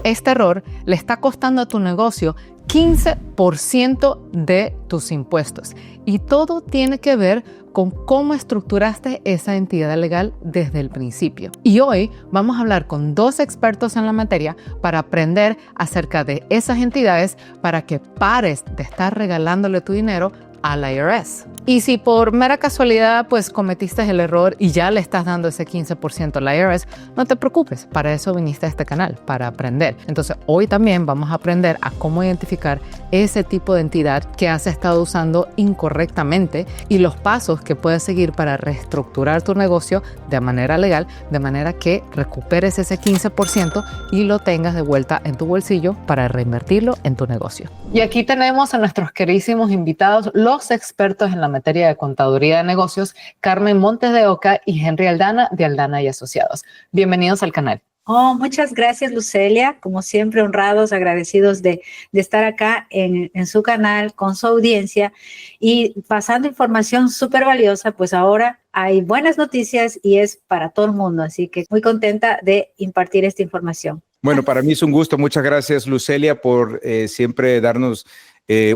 Este error le está costando a tu negocio 15% de tus impuestos. Y todo tiene que ver con cómo estructuraste esa entidad legal desde el principio. Y hoy vamos a hablar con 2 expertos en la materia para aprender acerca de esas entidades para que pares de estar regalándole tu dinero al IRS. Y si por mera casualidad pues cometiste el error y ya le estás dando ese 15% al IRS, no te preocupes, para eso viniste a este canal, para aprender. Entonces hoy también vamos a aprender a cómo identificar ese tipo de entidad que has estado usando incorrectamente y los pasos que puedes seguir para reestructurar tu negocio de manera legal, de manera que recuperes ese 15% y lo tengas de vuelta en tu bolsillo para reinvertirlo en tu negocio. Y aquí tenemos a nuestros queridísimos invitados, los expertos en la materia de contaduría de negocios, Carmen Montes de Oca y Henry Aldana de Aldana y Asociados. Bienvenidos al canal. Oh, muchas gracias, Lucelia. Como siempre, honrados, agradecidos de estar acá en su canal con su audiencia y pasando información súper valiosa. Pues ahora hay buenas noticias y es para todo el mundo. Así que muy contenta de impartir esta información. Bueno, para mí es un gusto. Muchas gracias, Lucelia, por siempre darnos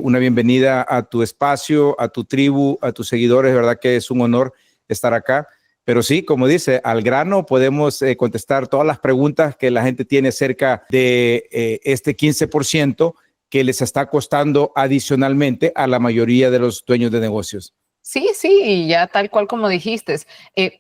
una bienvenida a tu espacio, a tu tribu, a tus seguidores. De verdad que es un honor estar acá. Pero sí, como dice, al grano podemos contestar todas las preguntas que la gente tiene acerca de este 15% que les está costando adicionalmente a la mayoría de los dueños de negocios. Sí, y ya tal cual como dijiste,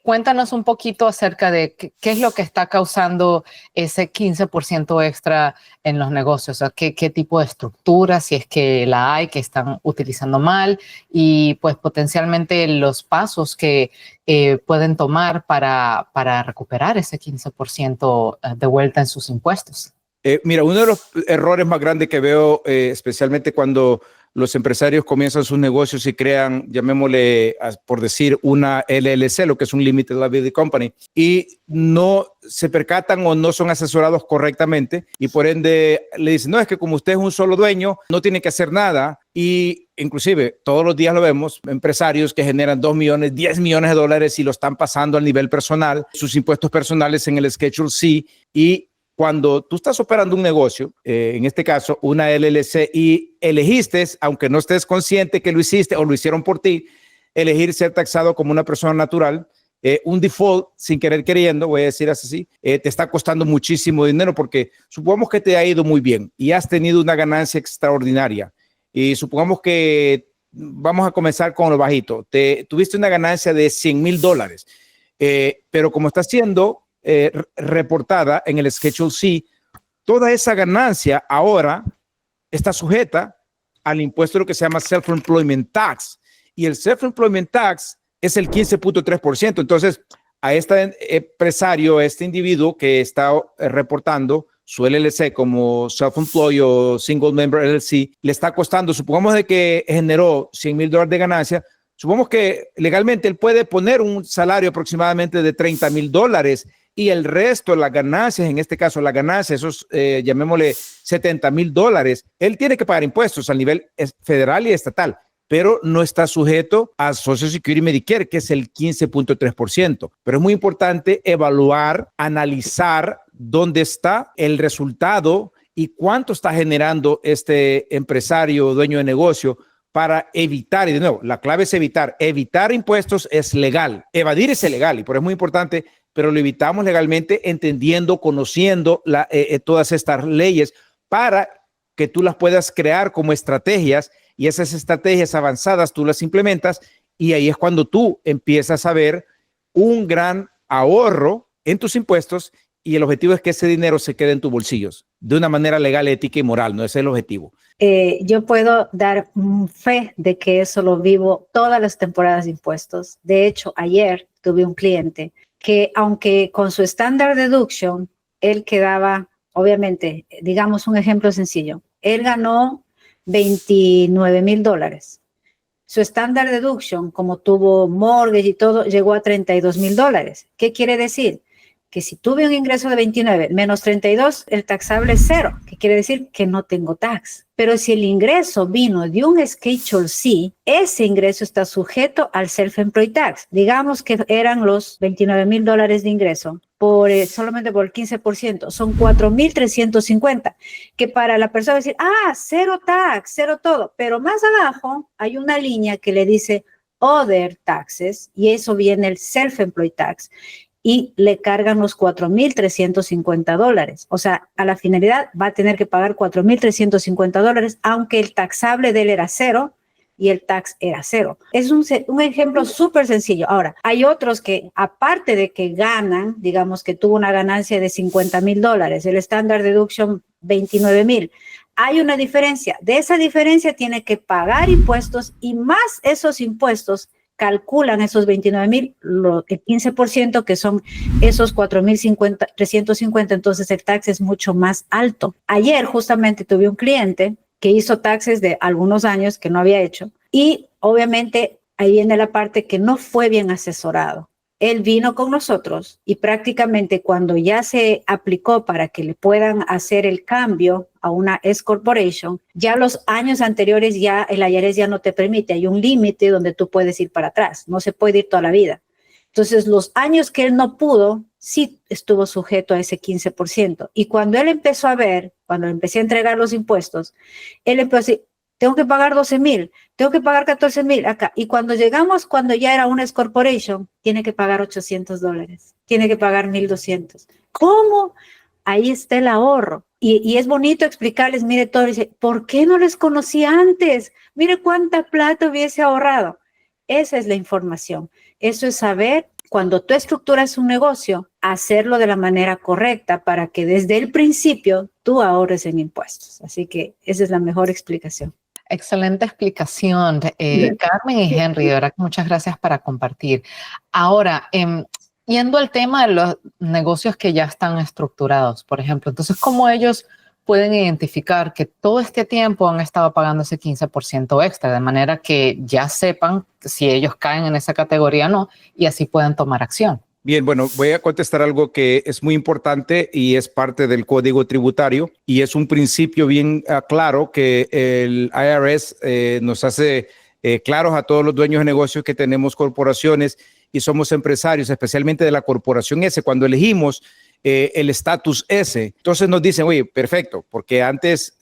cuéntanos un poquito acerca de qué es lo que está causando ese 15% extra en los negocios, o sea, qué tipo de estructura, si es que la hay, que están utilizando mal y pues potencialmente los pasos que pueden tomar para recuperar ese 15% de vuelta en sus impuestos. Mira, uno de los errores más grandes que veo, especialmente cuando los empresarios comienzan sus negocios y crean, llamémosle por decir, una LLC, lo que es un Limited Liability Company, y no se percatan o no son asesorados correctamente y por ende le dicen, no, es que como usted es un solo dueño, no tiene que hacer nada. Y inclusive todos los días lo vemos, empresarios que generan 2 millones, 10 millones de dólares y lo están pasando al nivel personal, sus impuestos personales en el Schedule C. Y cuando tú estás operando un negocio, en este caso una LLC, y elegiste, aunque no estés consciente que lo hiciste o lo hicieron por ti, elegir ser taxado como una persona natural, un default sin querer queriendo, voy a decir así, te está costando muchísimo dinero porque supongamos que te ha ido muy bien y has tenido una ganancia extraordinaria y supongamos que vamos a comenzar con lo bajito, tuviste una ganancia de $100,000, pero como está siendo reportada en el Schedule C, toda esa ganancia ahora está sujeta al impuesto de lo que se llama Self-Employment Tax. Y el Self-Employment Tax es el 15.3%. Entonces, a este empresario, a este individuo que está reportando su LLC como Self-Employed o Single Member LLC, le está costando, supongamos de que generó $100,000 de ganancia, supongamos que legalmente él puede poner un salario aproximadamente de $30,000 y el resto, las ganancias, en este caso las ganancias, esos llamémosle $70,000, él tiene que pagar impuestos a nivel federal y estatal, pero no está sujeto a Social Security y Medicare, que es el 15.3%. Pero es muy importante evaluar, analizar dónde está el resultado y cuánto está generando este empresario o dueño de negocio para evitar, y de nuevo, la clave es evitar impuestos es legal, evadir es ilegal y por eso es muy importante, pero lo evitamos legalmente entendiendo, conociendo todas estas leyes para que tú las puedas crear como estrategias y esas estrategias avanzadas tú las implementas y ahí es cuando tú empiezas a ver un gran ahorro en tus impuestos y el objetivo es que ese dinero se quede en tus bolsillos de una manera legal, ética y moral, no ese es el objetivo. Yo puedo dar fe de que eso lo vivo todas las temporadas de impuestos. De hecho, ayer tuve un cliente que aunque con su standard deduction, él quedaba, obviamente, digamos un ejemplo sencillo, él ganó $29,000. Su standard deduction, como tuvo mortgage y todo, llegó a $32,000. ¿Qué quiere decir? que si tuve un ingreso de 29 menos 32, el taxable es 0, que quiere decir que no tengo tax. Pero si el ingreso vino de un Schedule C, ese ingreso está sujeto al self-employed tax. Digamos que eran los $29,000 de ingreso solamente por el 15%, son 4,350, que para la persona va a decir, cero tax, cero todo, pero más abajo hay una línea que le dice other taxes, y eso viene el self-employed tax, y le cargan los $4,350. O sea, a la finalidad va a tener que pagar $4,350, aunque el taxable de él era 0 y el tax era 0. Es un ejemplo súper sencillo. Ahora, hay otros que, aparte de que ganan, digamos que tuvo una ganancia de $50,000, el standard deduction 29,000. Hay una diferencia. De esa diferencia tiene que pagar impuestos, y más esos impuestos calculan esos 29,000, el 15%, que son esos 4,350, entonces el tax es mucho más alto. Ayer justamente tuve un cliente que hizo taxes de algunos años que no había hecho, y obviamente ahí viene la parte que no fue bien asesorado. Él vino con nosotros y prácticamente cuando ya se aplicó para que le puedan hacer el cambio a una S Corporation, ya los años anteriores ya el IRS ya no te permite, hay un límite donde tú puedes ir para atrás, no se puede ir toda la vida. Entonces los años que él no pudo, sí estuvo sujeto a ese 15%. Y cuando él empezó a ver, cuando empecé a entregar los impuestos, él empezó a decir, tengo que pagar 12,000, tengo que pagar 14,000 acá. Y cuando llegamos, cuando ya era una S Corporation, tiene que pagar $800, tiene que pagar 1,200. ¿Cómo? Ahí está el ahorro. Y es bonito explicarles, mire todo, dice, ¿por qué no les conocí antes? Mire cuánta plata hubiese ahorrado. Esa es la información. Eso es saber, cuando tú estructuras un negocio, hacerlo de la manera correcta para que desde el principio tú ahorres en impuestos. Así que esa es la mejor explicación. Excelente explicación, Carmen y Henry, de verdad que muchas gracias para compartir. Ahora, yendo al tema de los negocios que ya están estructurados, por ejemplo, entonces, ¿cómo ellos pueden identificar que todo este tiempo han estado pagando ese 15% extra, de manera que ya sepan si ellos caen en esa categoría o no, y así puedan tomar acción? Bien, bueno, voy a contestar algo que es muy importante y es parte del Código Tributario, y es un principio bien claro que el IRS nos hace claros a todos los dueños de negocios que tenemos corporaciones y somos empresarios, especialmente de la corporación S, cuando elegimos el estatus S. Entonces nos dicen, oye, perfecto, porque antes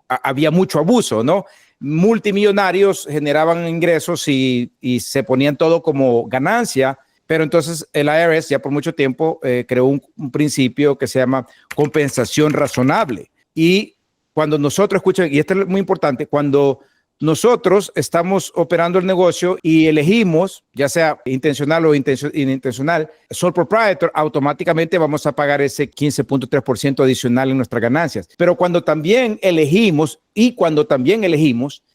había mucho abuso, ¿no? Multimillonarios generaban ingresos y se ponían todo como ganancia. Pero entonces el IRS ya por mucho tiempo creó un principio que se llama compensación razonable. Y cuando nosotros, escuchen, y esto es muy importante, cuando nosotros estamos operando el negocio y elegimos, ya sea intencional o inintencional, sole proprietor, automáticamente vamos a pagar ese 15.3% adicional en nuestras ganancias. Pero cuando también elegimos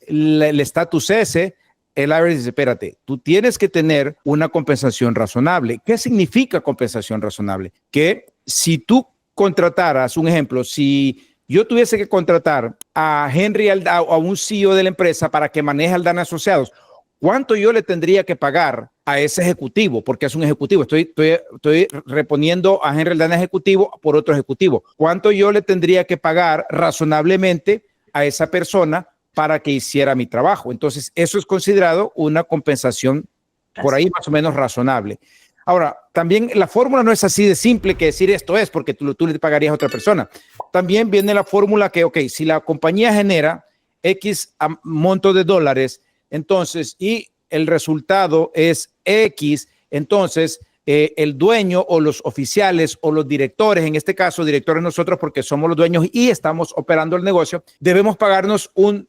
el estatus S, el IRS dice, espérate, tú tienes que tener una compensación razonable. ¿Qué significa compensación razonable? Que si tú contrataras, un ejemplo, si yo tuviese que contratar a Henry Aldana o a un CEO de la empresa para que maneje Aldana Asociados, ¿cuánto yo le tendría que pagar a ese ejecutivo? Porque es un ejecutivo. Estoy reponiendo a Henry Aldana ejecutivo por otro ejecutivo. ¿Cuánto yo le tendría que pagar razonablemente a esa persona para que hiciera mi trabajo? Entonces, eso es considerado una compensación por ahí más o menos razonable. Ahora, también la fórmula no es así de simple que decir esto es porque tú le pagarías a otra persona. También viene la fórmula que, ok, si la compañía genera X monto de dólares, entonces, y el resultado es X, entonces el dueño o los oficiales o los directores, en este caso directores nosotros porque somos los dueños y estamos operando el negocio, debemos pagarnos un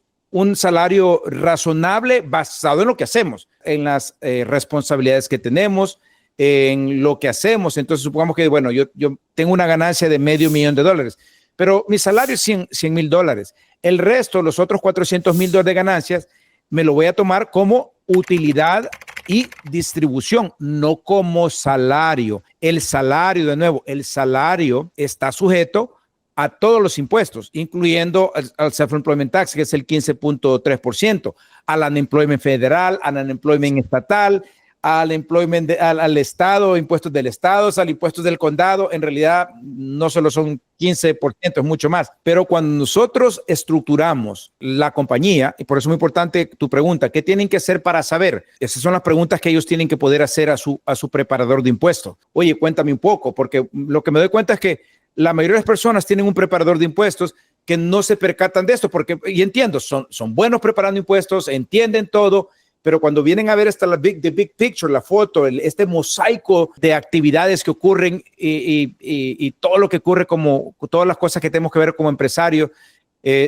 salario razonable basado en lo que hacemos, en las responsabilidades que tenemos, en lo que hacemos. Entonces, supongamos que, bueno, yo tengo una ganancia de $500,000, pero mi salario es $100,000. El resto, los otros $400,000 de ganancias, me lo voy a tomar como utilidad y distribución, no como salario. El salario, de nuevo, el salario está sujeto a todos los impuestos, incluyendo al self-employment tax, que es el 15.3%, al unemployment federal, al unemployment estatal, al employment, al Estado, impuestos del Estado, al impuestos del condado. En realidad no solo son 15%, es mucho más. Pero cuando nosotros estructuramos la compañía, y por eso es muy importante tu pregunta, ¿qué tienen que hacer para saber? Esas son las preguntas que ellos tienen que poder hacer a su preparador de impuestos. Oye, cuéntame un poco, porque lo que me doy cuenta es que la mayoría de las personas tienen un preparador de impuestos que no se percatan de esto, porque, y entiendo, son buenos preparando impuestos, entienden todo, pero cuando vienen a ver hasta the big picture, la foto, este mosaico de actividades que ocurren y todo lo que ocurre, como todas las cosas que tenemos que ver como empresarios,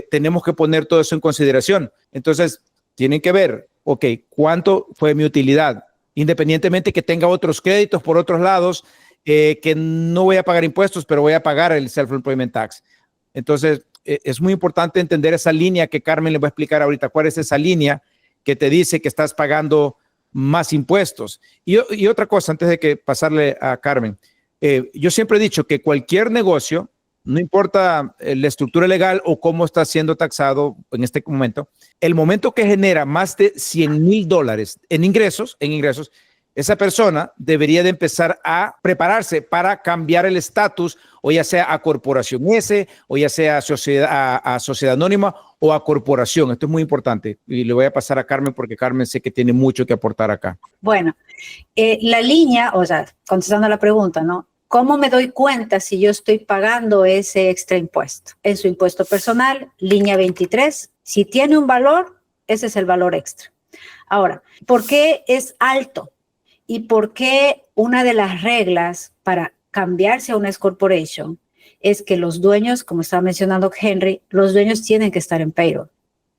tenemos que poner todo eso en consideración. Entonces, tienen que ver, ok, ¿cuánto fue mi utilidad? Independientemente que tenga otros créditos por otros lados, que no voy a pagar impuestos, pero voy a pagar el self-employment tax. Entonces, es muy importante entender esa línea que Carmen le va a explicar ahorita. ¿Cuál es esa línea que te dice que estás pagando más impuestos? Y otra cosa, antes de que pasarle a Carmen, yo siempre he dicho que cualquier negocio, no importa la estructura legal o cómo está siendo taxado en este momento, el momento que genera más de $100,000 en ingresos, esa persona debería de empezar a prepararse para cambiar el estatus, o ya sea a corporación S, o ya sea a sociedad anónima o a corporación. Esto es muy importante y le voy a pasar a Carmen porque Carmen sé que tiene mucho que aportar acá. Bueno, la línea, o sea, contestando a la pregunta, ¿no? ¿Cómo me doy cuenta si yo estoy pagando ese extra impuesto? En su impuesto personal, línea 23, si tiene un valor, ese es el valor extra. Ahora, ¿por qué es alto? ¿Y por qué una de las reglas para cambiarse a una S corporation es que los dueños, como estaba mencionando Henry, los dueños tienen que estar en payroll,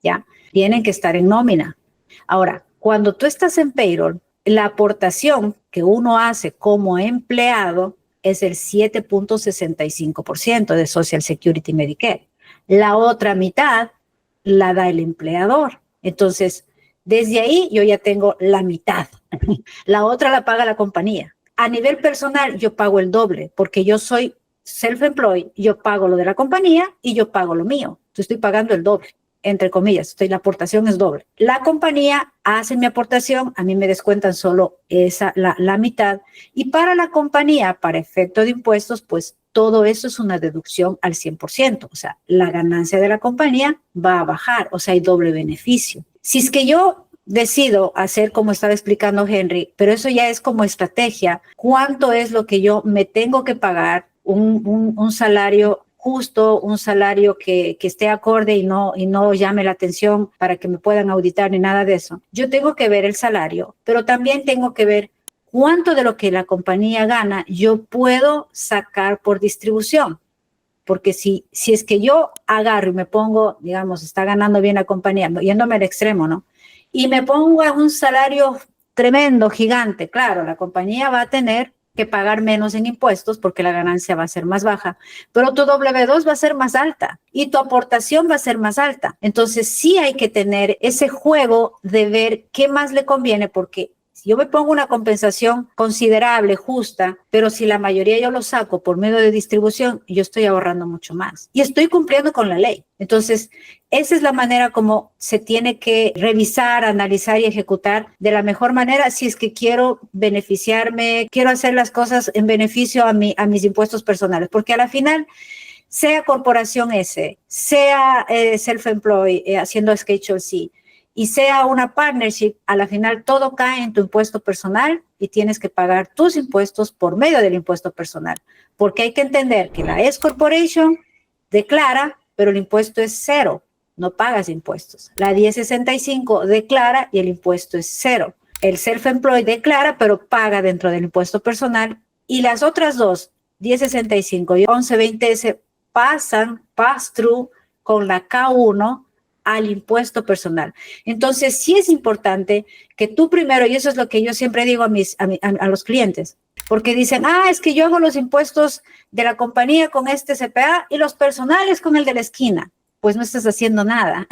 ¿ya? Tienen que estar en nómina. Ahora, cuando tú estás en payroll, la aportación que uno hace como empleado es el 7.65% de Social Security Medicare. La otra mitad la da el empleador. Entonces, desde ahí yo ya tengo la mitad. La otra la paga la compañía. A nivel personal, yo pago el doble porque yo soy self-employed, yo pago lo de la compañía y yo pago lo mío. Yo estoy pagando el doble, entre comillas. La aportación es doble. La compañía hace mi aportación, a mí me descuentan solo la mitad. Y para la compañía, para efecto de impuestos, pues todo eso es una deducción al 100%. O sea, la ganancia de la compañía va a bajar, o sea, hay doble beneficio. Si es que yo decido hacer como estaba explicando Henry, pero eso ya es como estrategia, ¿cuánto es lo que yo me tengo que pagar? Un salario justo, un salario que esté acorde y no llame la atención para que me puedan auditar ni nada de eso. Yo tengo que ver el salario, pero también tengo que ver cuánto de lo que la compañía gana yo puedo sacar por distribución. Porque si es que yo agarro y me pongo, digamos, está ganando bien la compañía, yéndome al extremo, ¿no? Y me pongo a un salario tremendo, gigante, claro, la compañía va a tener que pagar menos en impuestos porque la ganancia va a ser más baja, pero tu W2 va a ser más alta y tu aportación va a ser más alta. Entonces sí hay que tener ese juego de ver qué más le conviene, porque si yo me pongo una compensación considerable, justa, pero si la mayoría yo lo saco por medio de distribución, yo estoy ahorrando mucho más y estoy cumpliendo con la ley. Entonces, esa es la manera como se tiene que revisar, analizar y ejecutar de la mejor manera si es que quiero beneficiarme, quiero hacer las cosas en beneficio a mis impuestos personales, porque a la final, sea corporación S, sea self-employed, haciendo Schedule C, y sea una partnership, a la final todo cae en tu impuesto personal y tienes que pagar tus impuestos por medio del impuesto personal. Porque hay que entender que la S Corporation declara, pero el impuesto es cero, no pagas impuestos. La 1065 declara y el impuesto es cero. El self-employed declara, pero paga dentro del impuesto personal. Y las otras dos, 1065 y 1120S, pass-through con la K1 al impuesto personal. Entonces, sí es importante que tú primero, y eso es lo que yo siempre digo a los clientes, porque dicen, es que yo hago los impuestos de la compañía con este CPA y los personales con el de la esquina. Pues no estás haciendo nada,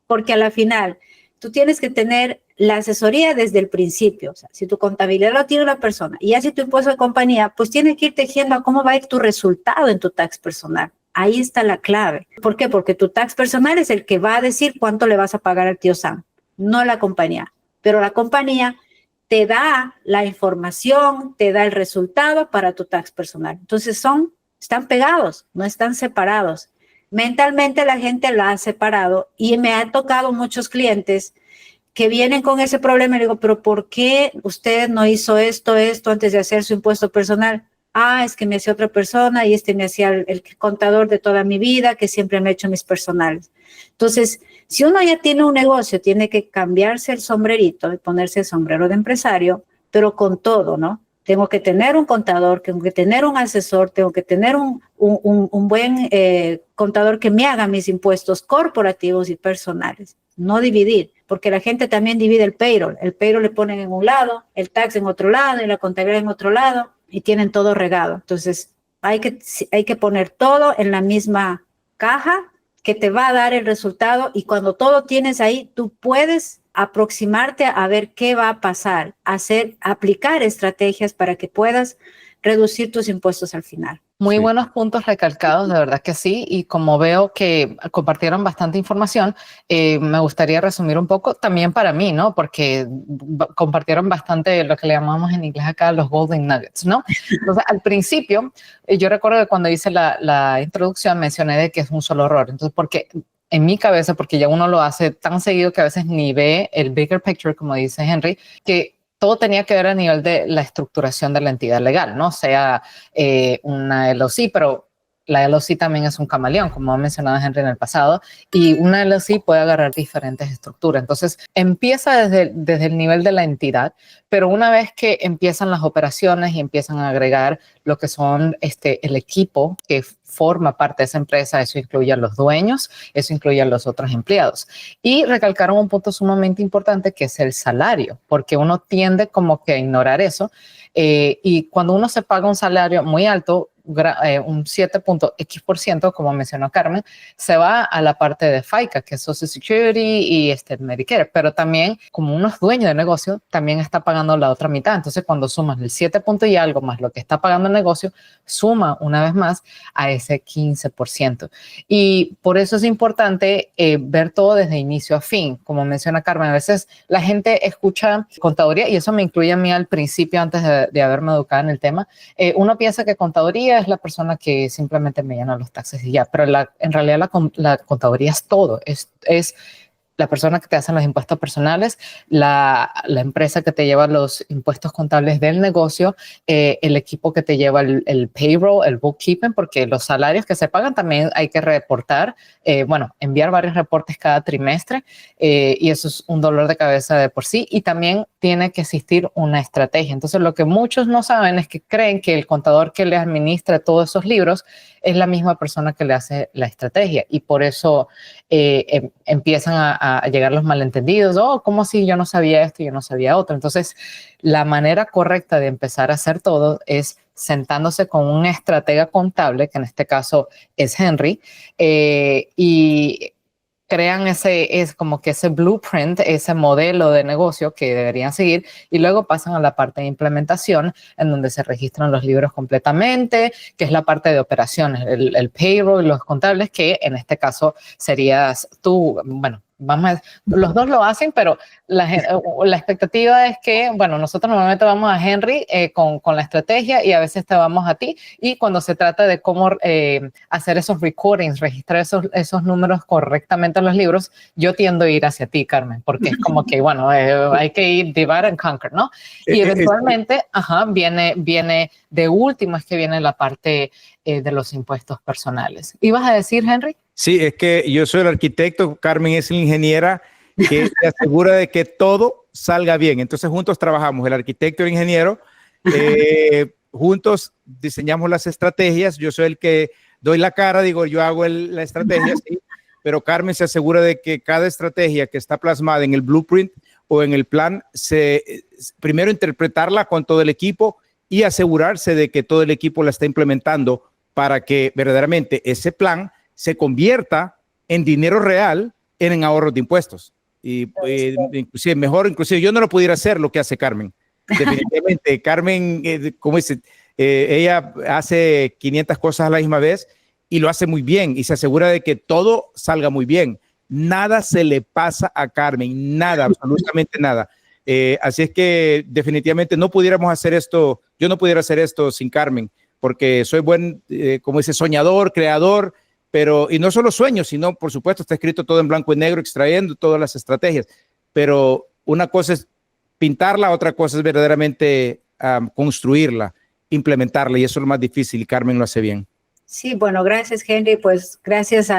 porque a la final tú tienes que tener la asesoría desde el principio. O sea, si tu contabilidad lo tiene una persona y hace tu impuesto de compañía, pues tiene que ir tejiendo a cómo va a ir tu resultado en tu tax personal. Ahí está la clave. ¿Por qué? Porque tu tax personal es el que va a decir cuánto le vas a pagar al tío Sam, no la compañía. Pero la compañía te da la información, te da el resultado para tu tax personal. Entonces están pegados, no están separados. Mentalmente la gente la ha separado y me ha tocado muchos clientes que vienen con ese problema y le digo, pero ¿por qué usted no hizo esto antes de hacer su impuesto personal? Ah, es que me hacía otra persona y me hacía el contador de toda mi vida, que siempre me ha hecho mis personales. Entonces, si uno ya tiene un negocio, tiene que cambiarse el sombrerito y ponerse el sombrero de empresario, pero con todo, ¿no? Tengo que tener un contador, tengo que tener un asesor, tengo que tener un buen contador que me haga mis impuestos corporativos y personales. No dividir, porque la gente también divide el payroll. El payroll le ponen en un lado, el tax en otro lado y la contabilidad en otro lado y tienen todo regado. Entonces, hay que poner todo en la misma caja que te va a dar el resultado y cuando todo tienes ahí, tú puedes aproximarte a ver qué va a pasar, aplicar estrategias para que puedas reducir tus impuestos al final. Muy buenos puntos recalcados, de verdad que sí. Y como veo que compartieron bastante información, me gustaría resumir un poco también para mí, ¿no? Porque compartieron bastante lo que le llamamos en inglés acá los golden nuggets, ¿no? Entonces, al principio, yo recuerdo que cuando hice la introducción mencioné de que es un solo error. Entonces, porque en mi cabeza, porque ya uno lo hace tan seguido que a veces ni ve el bigger picture, como dice Henry, que todo tenía que ver a nivel de la estructuración de la entidad legal, ¿no? Sea una LLC, pero la LLC también es un camaleón, como ha mencionado Henry en el pasado, y una LLC puede agarrar diferentes estructuras. Entonces, empieza desde el nivel de la entidad, pero una vez que empiezan las operaciones y empiezan a agregar lo que son el equipo que forma parte de esa empresa, eso incluye a los dueños, eso incluye a los otros empleados. Y recalcaron un punto sumamente importante que es el salario, porque uno tiende como que a ignorar eso. Y cuando uno se paga un salario muy alto, un 7.x%, como mencionó Carmen, se va a la parte de FICA, que es Social Security y Medicare, pero también como uno es dueño de negocio, también está pagando la otra mitad. Entonces, cuando sumas el 7 punto y algo más lo que está pagando el negocio, suma una vez más a ese 15%. Y por eso es importante ver todo desde inicio a fin. Como menciona Carmen, a veces la gente escucha contaduría, y eso me incluye a mí al principio, antes de haberme educado en el tema. Uno piensa que contaduría es la persona que simplemente me llena los taxes y ya, pero en realidad la contaduría es todo, es la persona que te hace los impuestos personales, la empresa que te lleva los impuestos contables del negocio, el equipo que te lleva el payroll, el bookkeeping, porque los salarios que se pagan también hay que reportar, enviar varios reportes cada trimestre, y eso es un dolor de cabeza de por sí, y también tiene que existir una estrategia. Entonces, lo que muchos no saben es que creen que el contador que le administra todos esos libros es la misma persona que le hace la estrategia, y por eso empiezan a llegar los malentendidos. ¿Cómo así? Yo no sabía esto, yo no sabía otro. Entonces, la manera correcta de empezar a hacer todo es sentándose con un estratega contable, que en este caso es Henry, y crean ese blueprint, ese modelo de negocio que deberían seguir, y luego pasan a la parte de implementación, en donde se registran los libros completamente, que es la parte de operaciones, el payroll, los contables, que en este caso serías tú. Los dos lo hacen, pero la expectativa es que, nosotros normalmente vamos a Henry con la estrategia, y a veces te vamos a ti, y cuando se trata de cómo hacer esos recordings, registrar esos números correctamente en los libros, yo tiendo a ir hacia ti, Carmen, porque es como que, hay que ir divide and conquer, ¿no? Y eventualmente, viene de último, es que viene la parte de los impuestos personales. ¿Ibas a decir, Henry? Sí, es que yo soy el arquitecto, Carmen es la ingeniera que se asegura de que todo salga bien. Entonces juntos trabajamos, el arquitecto y el ingeniero, juntos diseñamos las estrategias. Yo soy el que doy la cara, digo, yo hago la estrategia, sí, pero Carmen se asegura de que cada estrategia que está plasmada en el blueprint o en el plan, primero interpretarla con todo el equipo y asegurarse de que todo el equipo la está implementando para que verdaderamente ese plan se convierta en dinero real en ahorros de impuestos. Y inclusive yo no lo pudiera hacer lo que hace Carmen. Definitivamente, Carmen, como dice, ella hace 500 cosas a la misma vez y lo hace muy bien y se asegura de que todo salga muy bien. Nada se le pasa a Carmen, nada, absolutamente nada. Así es que definitivamente no pudiéramos hacer esto, yo no pudiera hacer esto sin Carmen, porque soy buen, como dice, soñador, creador, pero, y no solo sueño, sino, por supuesto, está escrito todo en blanco y negro, extrayendo todas las estrategias, pero una cosa es pintarla, otra cosa es verdaderamente construirla, implementarla, y eso es lo más difícil, y Carmen lo hace bien. Sí, bueno, gracias, Henry. Pues gracias a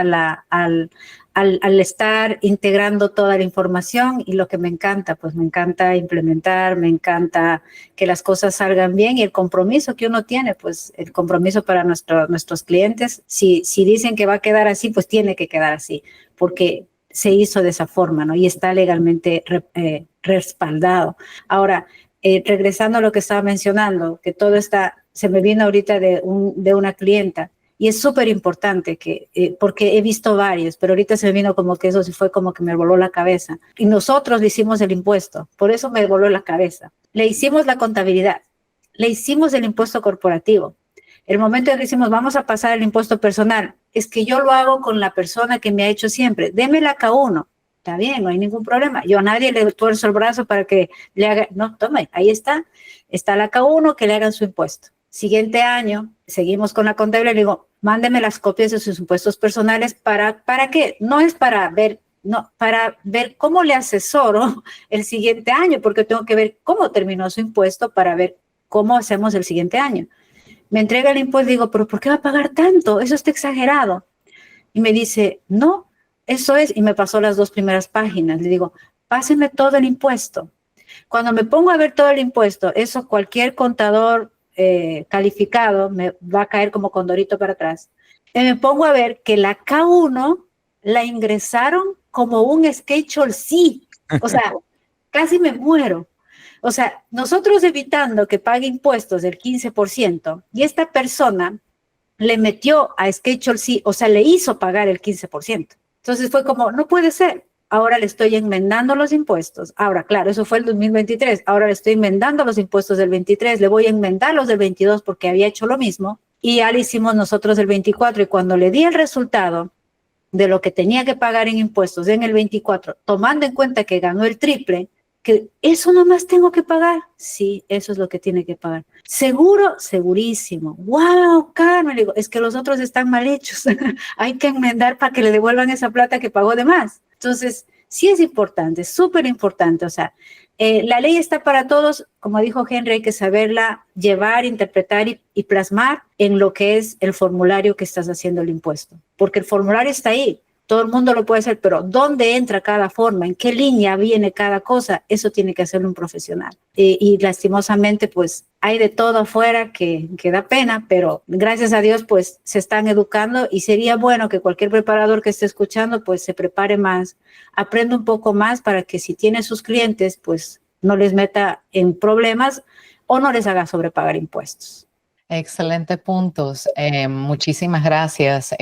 al estar integrando toda la información, y lo que me encanta, pues me encanta implementar, me encanta que las cosas salgan bien, y el compromiso que uno tiene, pues el compromiso para nuestros clientes. Si dicen que va a quedar así, pues tiene que quedar así, porque se hizo de esa forma, ¿no? Y está legalmente respaldado. Ahora, regresando a lo que estaba mencionando, que todo está, se me vino ahorita de una clienta. Y es súper importante que, porque he visto varios, pero ahorita se me vino como que eso sí fue como que me voló la cabeza. Y nosotros le hicimos el impuesto, por eso me voló la cabeza. Le hicimos la contabilidad, le hicimos el impuesto corporativo. El momento en que decimos, vamos a pasar el impuesto personal, es que yo lo hago con la persona que me ha hecho siempre. Deme la K1. Está bien, no hay ningún problema. Yo a nadie le tuerzo el brazo para que le haga, no, tome, ahí está la K1, que le hagan su impuesto. Siguiente año, seguimos con la contabilidad, le digo, mándeme las copias de sus impuestos personales. ¿Para qué? No es para ver, no, para ver cómo le asesoro el siguiente año, porque tengo que ver cómo terminó su impuesto para ver cómo hacemos el siguiente año. Me entrega el impuesto, digo, ¿pero por qué va a pagar tanto? Eso está exagerado. Y me dice, no, eso es, y me pasó las 2 primeras páginas. Le digo, páseme todo el impuesto. Cuando me pongo a ver todo el impuesto, eso cualquier contador calificado me va a caer como condorito para atrás. Y me pongo a ver que la K1 la ingresaron como un Schedule C. O sea, casi me muero. O sea, nosotros evitando que pague impuestos del 15%, y esta persona le metió a Schedule C, o sea, le hizo pagar el 15%. Entonces fue como, no puede ser. Ahora le estoy enmendando los impuestos. Ahora, claro, eso fue el 2023. Ahora le estoy enmendando los impuestos del 23. Le voy a enmendar los del 22 porque había hecho lo mismo. Y ya le hicimos nosotros el 24. Y cuando le di el resultado de lo que tenía que pagar en impuestos en el 24, tomando en cuenta que ganó el triple, que eso nomás tengo que pagar. Sí, eso es lo que tiene que pagar. Seguro, segurísimo. ¡Wow, Carmen! Le digo, es que los otros están mal hechos. Hay que enmendar para que le devuelvan esa plata que pagó de más. Entonces, sí es importante, súper importante. O sea, la ley está para todos. Como dijo Henry, hay que saberla llevar, interpretar y plasmar en lo que es el formulario que estás haciendo el impuesto. Porque el formulario está ahí. Todo el mundo lo puede hacer, pero ¿dónde entra cada forma? ¿En qué línea viene cada cosa? Eso tiene que hacerlo un profesional. Y lastimosamente, pues, hay de todo afuera que da pena, pero gracias a Dios, pues, se están educando, y sería bueno que cualquier preparador que esté escuchando, pues, se prepare más, aprenda un poco más para que si tiene sus clientes, pues, no les meta en problemas o no les haga sobrepagar impuestos. Excelentes puntos. Muchísimas gracias,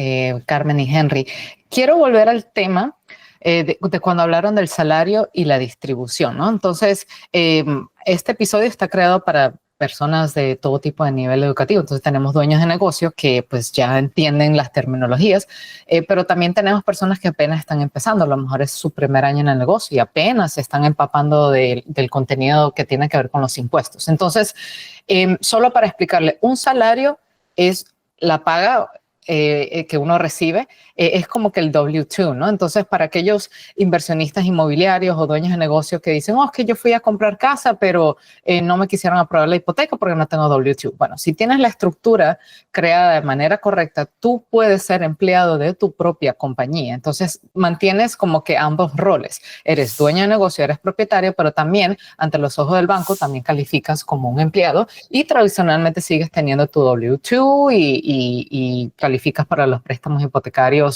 Carmen y Henry. Quiero volver al tema de cuando hablaron del salario y la distribución, ¿no? Entonces, este episodio está creado para personas de todo tipo de nivel educativo. Entonces tenemos dueños de negocios que pues ya entienden las terminologías, pero también tenemos personas que apenas están empezando. A lo mejor es su primer año en el negocio y apenas se están empapando del contenido que tiene que ver con los impuestos. Entonces, solo para explicarle, un salario es la paga que uno recibe, es como que el W2, ¿no? Entonces, para aquellos inversionistas inmobiliarios o dueños de negocios que dicen, oh, es que yo fui a comprar casa, pero no me quisieron aprobar la hipoteca porque no tengo W2. Bueno, si tienes la estructura creada de manera correcta, tú puedes ser empleado de tu propia compañía. Entonces, mantienes como que ambos roles. Eres dueño de negocio, eres propietario, pero también ante los ojos del banco también calificas como un empleado y tradicionalmente sigues teniendo tu W2 y calificas para los préstamos hipotecarios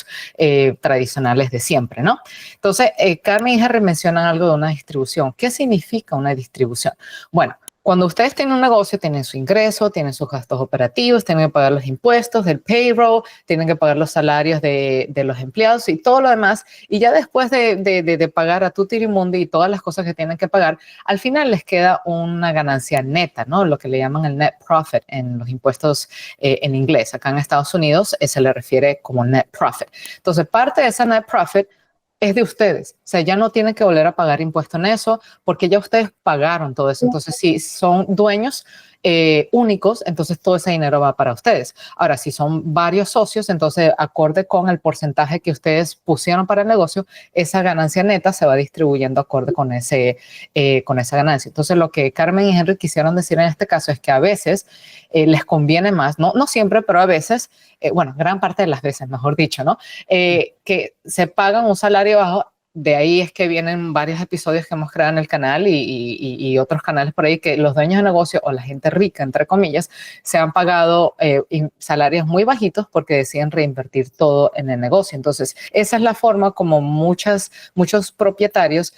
tradicionales de siempre, ¿no? Entonces, Carmen y Henry mencionan algo de una distribución. ¿Qué significa una distribución? Bueno, cuando ustedes tienen un negocio, tienen su ingreso, tienen sus gastos operativos, tienen que pagar los impuestos del payroll, tienen que pagar los salarios de los empleados y todo lo demás. Y ya después de pagar a tutirimundi y todas las cosas que tienen que pagar, al final les queda una ganancia neta, ¿no? Lo que le llaman el net profit en los impuestos en inglés. Acá en Estados Unidos se le refiere como net profit. Entonces, parte de esa net profit es de ustedes. O sea, ya no tienen que volver a pagar impuesto en eso porque ya ustedes pagaron todo eso. Entonces, si son dueños únicos, entonces todo ese dinero va para ustedes. Ahora, si son varios socios, entonces acorde con el porcentaje que ustedes pusieron para el negocio, esa ganancia neta se va distribuyendo acorde con esa ganancia. Entonces, lo que Carmen y Henry quisieron decir en este caso es que a veces les conviene más, no siempre, pero a veces, bueno, gran parte de las veces, mejor dicho, ¿no? Que se pagan un salario bajo. De ahí es que vienen varios episodios que hemos creado en el canal y otros canales por ahí que los dueños de negocio o la gente rica, entre comillas, se han pagado salarios muy bajitos porque deciden reinvertir todo en el negocio. Entonces, esa es la forma como muchos propietarios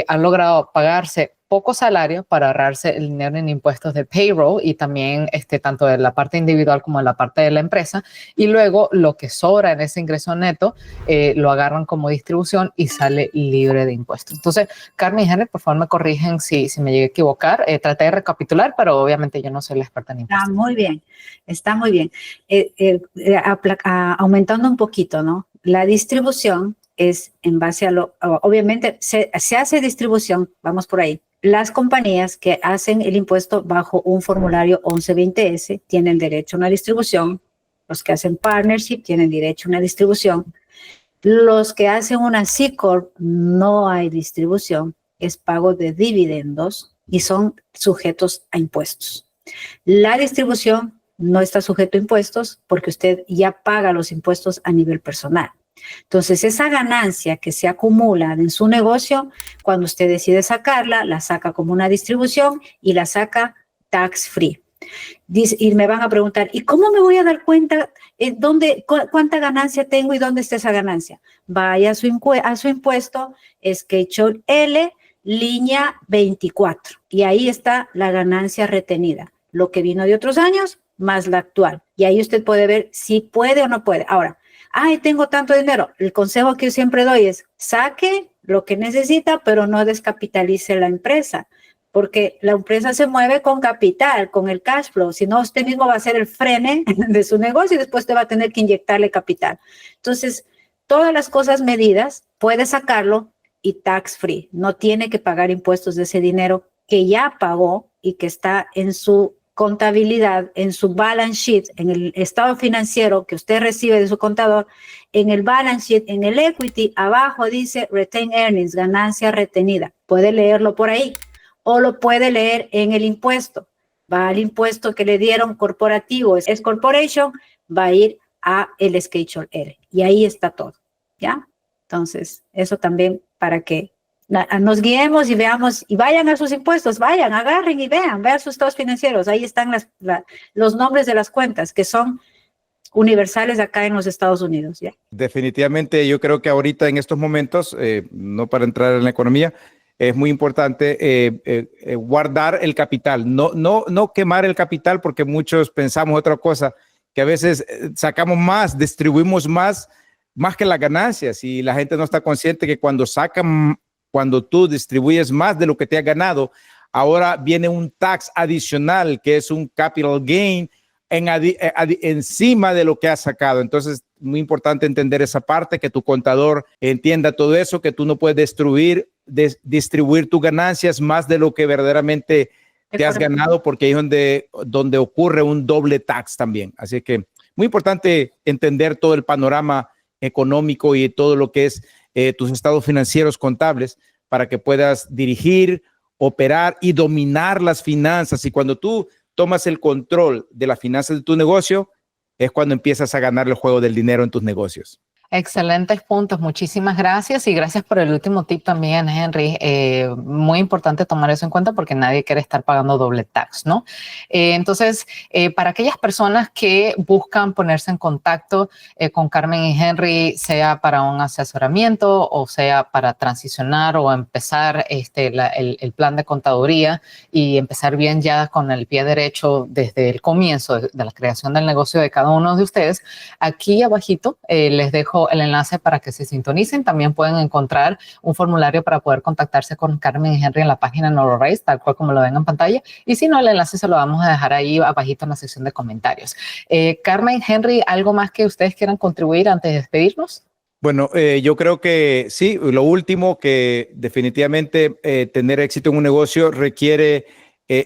han logrado pagarse poco salario para ahorrarse el dinero en impuestos de payroll y también tanto de la parte individual como de la parte de la empresa, y luego lo que sobra en ese ingreso neto lo agarran como distribución y sale libre de impuestos. Entonces, Carmen y Henry, por favor me corrigen si me llegué a equivocar. Traté de recapitular, pero obviamente yo no soy la experta en impuestos. Está muy bien. Aumentando un poquito, ¿no? La distribución es en base a obviamente se hace distribución, vamos por ahí. Las compañías que hacen el impuesto bajo un formulario 1120S tienen derecho a una distribución. Los que hacen partnership tienen derecho a una distribución. Los que hacen una C Corp no hay distribución, es pago de dividendos y son sujetos a impuestos. La distribución no está sujeto a impuestos porque usted ya paga los impuestos a nivel personal. Entonces, esa ganancia que se acumula en su negocio, cuando usted decide sacarla, la saca como una distribución y la saca tax free. Y me van a preguntar, ¿y cómo me voy a dar cuenta cuánta ganancia tengo y dónde está esa ganancia? Vaya a su impuesto, Schedule L, línea 24. Y ahí está la ganancia retenida. Lo que vino de otros años más la actual. Y ahí usted puede ver si puede o no puede. Ahora, tengo tanto dinero. El consejo que yo siempre doy es saque lo que necesita, pero no descapitalice la empresa, porque la empresa se mueve con capital, con el cash flow. Si no, usted mismo va a ser el frene de su negocio y después te va a tener que inyectarle capital. Entonces, todas las cosas medidas, puede sacarlo y tax free. No tiene que pagar impuestos de ese dinero que ya pagó y que está en su contabilidad, en su balance sheet, en el estado financiero que usted recibe de su contador, en el balance sheet, en el equity, abajo dice retained earnings, ganancia retenida. Puede leerlo por ahí o lo puede leer en el impuesto. Va al impuesto que le dieron corporativo, es corporation, va a ir a el Schedule R y ahí está todo, ¿ya? Entonces, eso también para que nos guiemos y veamos, y vayan a sus impuestos, vayan, agarren y vean sus estados financieros. Ahí están los nombres de las cuentas que son universales acá en los Estados Unidos, ¿ya? Definitivamente, yo creo que ahorita en estos momentos, no para entrar en la economía, es muy importante guardar el capital, no quemar el capital, porque muchos pensamos otra cosa, que a veces sacamos más, distribuimos más que las ganancias, y la gente no está consciente que cuando tú distribuyes más de lo que te has ganado, ahora viene un tax adicional, que es un capital gain encima de lo que has sacado. Entonces, muy importante entender esa parte, que tu contador entienda todo eso, que tú no puedes distribuir tus ganancias más de lo que verdaderamente te has ganado, porque ahí es donde ocurre un doble tax también. Así que muy importante entender todo el panorama económico y todo lo que es tus estados financieros contables, para que puedas dirigir, operar y dominar las finanzas. Y cuando tú tomas el control de las finanzas de tu negocio, es cuando empiezas a ganar el juego del dinero en tus negocios. Excelentes puntos, muchísimas gracias, y gracias por el último tip también, Henry. Muy importante tomar eso en cuenta porque nadie quiere estar pagando doble tax, ¿no? Entonces, para aquellas personas que buscan ponerse en contacto con Carmen y Henry, sea para un asesoramiento o sea para transicionar o empezar el plan de contaduría y empezar bien ya con el pie derecho desde el comienzo de la creación del negocio de cada uno de ustedes, aquí abajito les dejo el enlace para que se sintonicen. También pueden encontrar un formulario para poder contactarse con Carmen y Henry en la página NoroRace, tal cual como lo ven en pantalla. Y si no, el enlace se lo vamos a dejar ahí abajito en la sección de comentarios. Carmen, Henry, ¿algo más que ustedes quieran contribuir antes de despedirnos? Bueno, yo creo que sí, lo último, que definitivamente tener éxito en un negocio requiere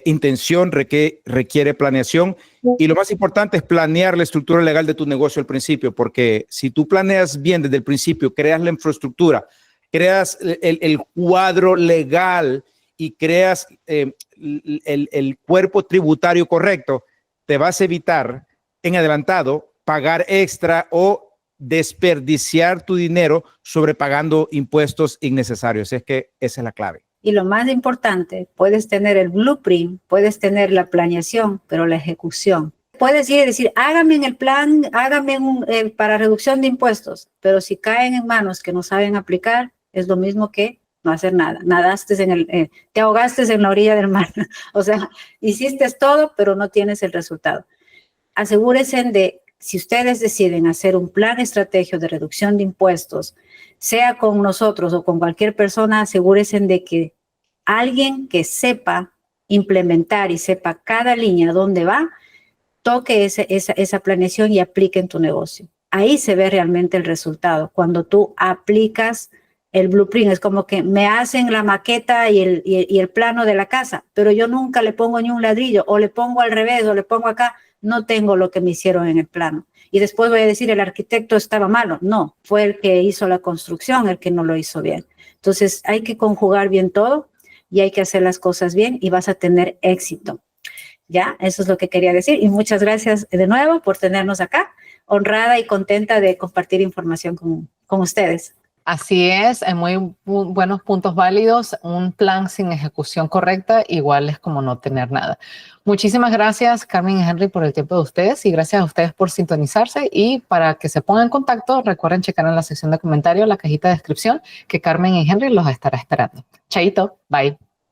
intención, requiere planeación, y lo más importante es planear la estructura legal de tu negocio al principio, porque si tú planeas bien desde el principio, creas la infraestructura, creas el cuadro legal y creas el cuerpo tributario correcto, te vas a evitar en adelantado pagar extra o desperdiciar tu dinero sobrepagando impuestos innecesarios. Es que esa es la clave. Y lo más importante, puedes tener el blueprint, puedes tener la planeación, pero la ejecución. Puedes ir y decir, hágame en el plan, hágame para reducción de impuestos, pero si caen en manos que no saben aplicar, es lo mismo que no hacer nada. Nadaste te ahogaste en la orilla del mar. O sea, hiciste todo, pero no tienes el resultado. Asegúrense de, si ustedes deciden hacer un plan estratégico de reducción de impuestos, sea con nosotros o con cualquier persona, asegúrense de que alguien que sepa implementar y sepa cada línea dónde va, toque esa planeación y aplique en tu negocio. Ahí se ve realmente el resultado. Cuando tú aplicas el blueprint, es como que me hacen la maqueta y el plano de la casa, pero yo nunca le pongo ni un ladrillo, o le pongo al revés, o le pongo acá, no tengo lo que me hicieron en el plano. Y después voy a decir, el arquitecto estaba malo. No, fue el que hizo la construcción, el que no lo hizo bien. Entonces hay que conjugar bien todo y hay que hacer las cosas bien y vas a tener éxito. Ya, eso es lo que quería decir. Y muchas gracias de nuevo por tenernos acá. Honrada y contenta de compartir información con ustedes. Así es, hay muy buenos puntos válidos. Un plan sin ejecución correcta igual es como no tener nada. Muchísimas gracias, Carmen y Henry, por el tiempo de ustedes, y gracias a ustedes por sintonizarse. Y para que se pongan en contacto, recuerden checar en la sección de comentarios, la cajita de descripción, que Carmen y Henry los estará esperando. Chaito, bye.